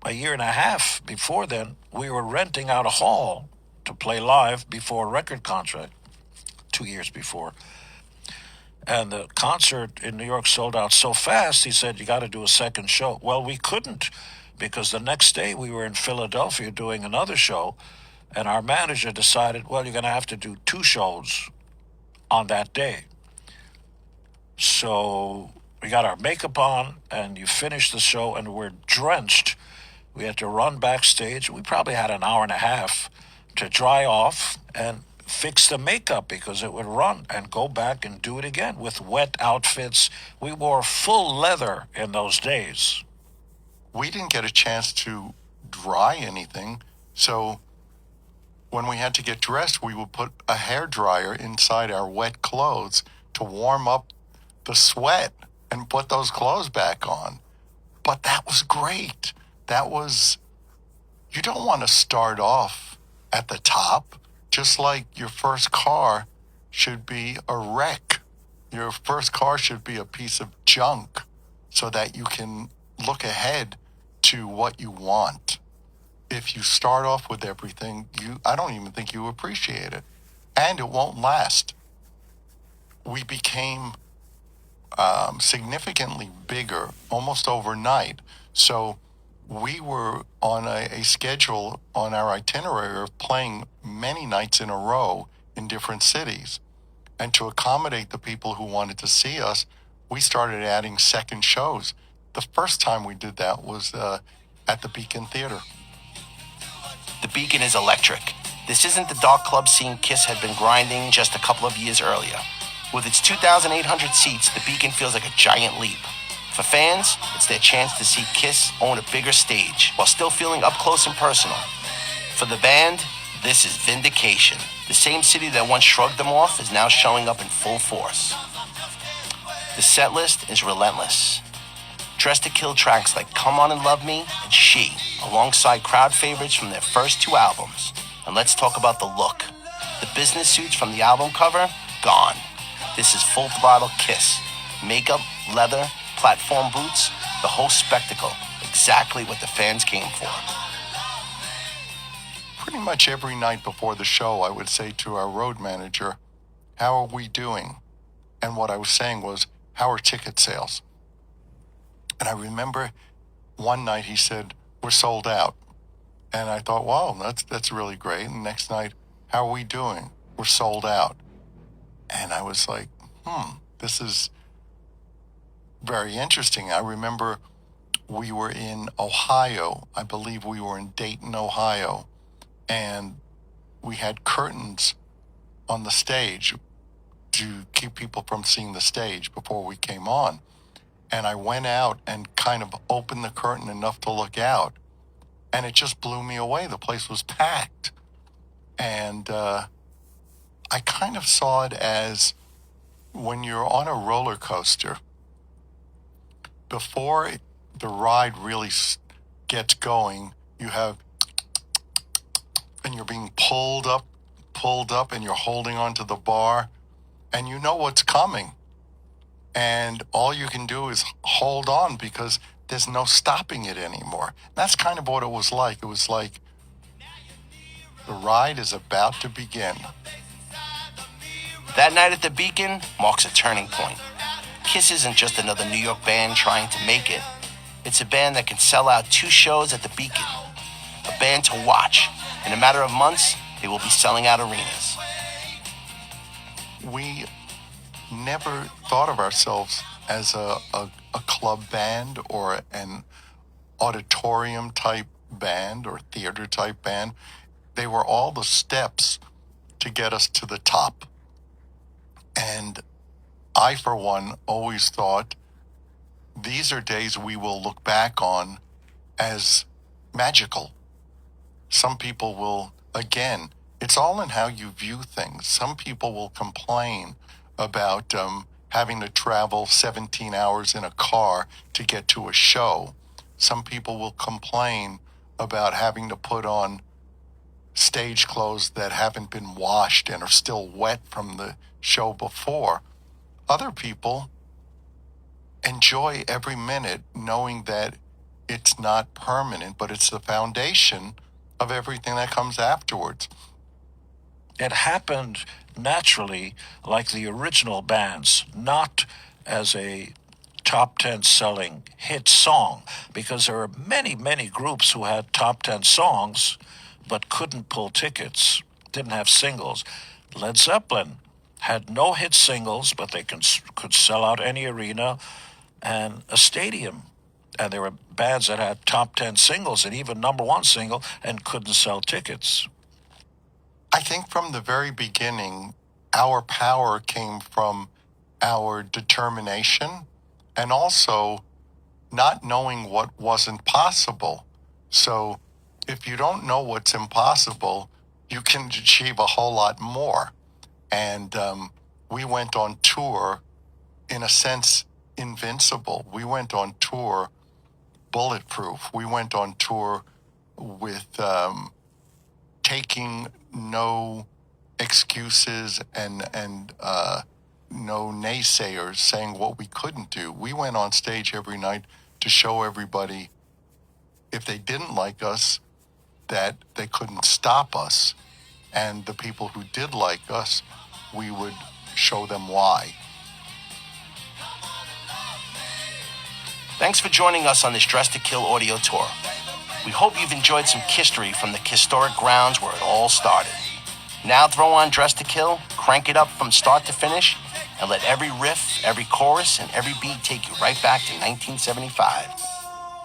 a year and a half before then, we were renting out a hall to play live before a record contract, 2 years before. And the concert in New York sold out so fast, he said, you got to do a second show. Well, we couldn't, because the next day we were in Philadelphia doing another show, and our manager decided, well, you're going to have to do 2 shows on that day. So we got our makeup on, and you finish the show, and we're drenched. We had to run backstage. We probably had an hour and a half to dry off and fix the makeup because it would run, and go back and do it again with wet outfits. We wore full leather in those days. We didn't get a chance to dry anything, so when we had to get dressed, we would put a hairdryer inside our wet clothes to warm up the sweat and put those clothes back on. But that was great. You don't want to start off at the top, just like your first car should be a wreck. Your first car should be a piece of junk so that you can look ahead to what you want. If you start off with everything, I don't even think you appreciate it, and it won't last. We became significantly bigger almost overnight. So we were on a schedule on our itinerary of playing many nights in a row in different cities. And to accommodate the people who wanted to see us, we started adding second shows. The first time we did that was at the Beacon Theater. The Beacon is electric. This isn't the dark club scene Kiss had been grinding just a couple of years earlier. With its 2,800 seats, the Beacon feels like a giant leap. For fans, it's their chance to see Kiss own a bigger stage while still feeling up close and personal. For the band, This is Vindication. The same city that once shrugged them off is now showing up in full force. The set list is relentless. Dressed to Kill tracks like Come On and Love Me and She, alongside crowd favorites from their first two albums. And let's talk about the look. The business suits from the album cover, gone. This is full throttle Kiss. Makeup, leather, platform boots, the whole spectacle. Exactly what the fans came for. Pretty much every night before the show, I would say to our road manager, how are we doing? And what I was saying was, how are ticket sales? And I remember one night he said, we're sold out. And I thought, wow, that's really great. And the next night, how are we doing? We're sold out. And I was like, this is very interesting. I remember we were in Ohio. I believe we were in Dayton, Ohio. And we had curtains on the stage to keep people from seeing the stage before we came on. And I went out and kind of opened the curtain enough to look out. And it just blew me away. The place was packed. And I kind of saw it as when you're on a roller coaster, before the ride really gets going, you have, and you're being pulled up, and you're holding onto the bar, and you know what's coming. And all you can do is hold on because there's no stopping it anymore. That's kind of what it was like. It was like the ride is about to begin. That night at the Beacon marks a turning point. Kiss isn't just another New York band trying to make it. It's a band that can sell out 2 shows at the Beacon. A band to watch. In a matter of months, they will be selling out arenas. We never thought of ourselves as a club band or an auditorium type band or theater type band. They were all the steps to get us to the top. And I, for one, always thought these are days we will look back on as magical. Some people will, again, it's all in how you view things. Some people will complain about having to travel 17 hours in a car to get to a show. Some people will complain about having to put on stage clothes that haven't been washed and are still wet from the show before. Other people enjoy every minute knowing that it's not permanent, but it's the foundation of everything that comes afterwards. It happened naturally like the original bands, not as a top 10 selling hit song, because there are many, many groups who had top 10 songs but couldn't pull tickets, didn't have singles. Led Zeppelin had no hit singles, but they could sell out any arena and a stadium. And there were bands that had top 10 singles and even number 1 single and couldn't sell tickets. I think from the very beginning, our power came from our determination and also not knowing what wasn't possible. So if you don't know what's impossible, you can achieve a whole lot more. And we went on tour, in a sense, invincible. We went on tour bulletproof. We went on tour with taking no excuses and no naysayers saying what we couldn't do. We went on stage every night to show everybody, if they didn't like us, that they couldn't stop us. And the people who did like us, we would show them why. Thanks for joining us on this Dressed to Kill audio tour. We hope you've enjoyed some history from the historic grounds where it all started. Now throw on Dressed to Kill, crank it up from start to finish, and let every riff, every chorus, and every beat take you right back to 1975.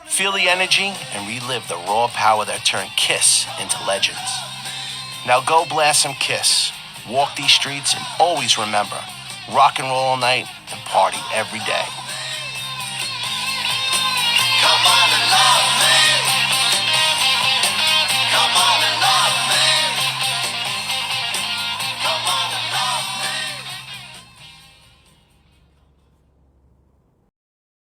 Feel the energy and relive the raw power that turned Kiss into legends. Now go blast some Kiss, walk these streets, and always remember, rock and roll all night and party every day. Come on and love me.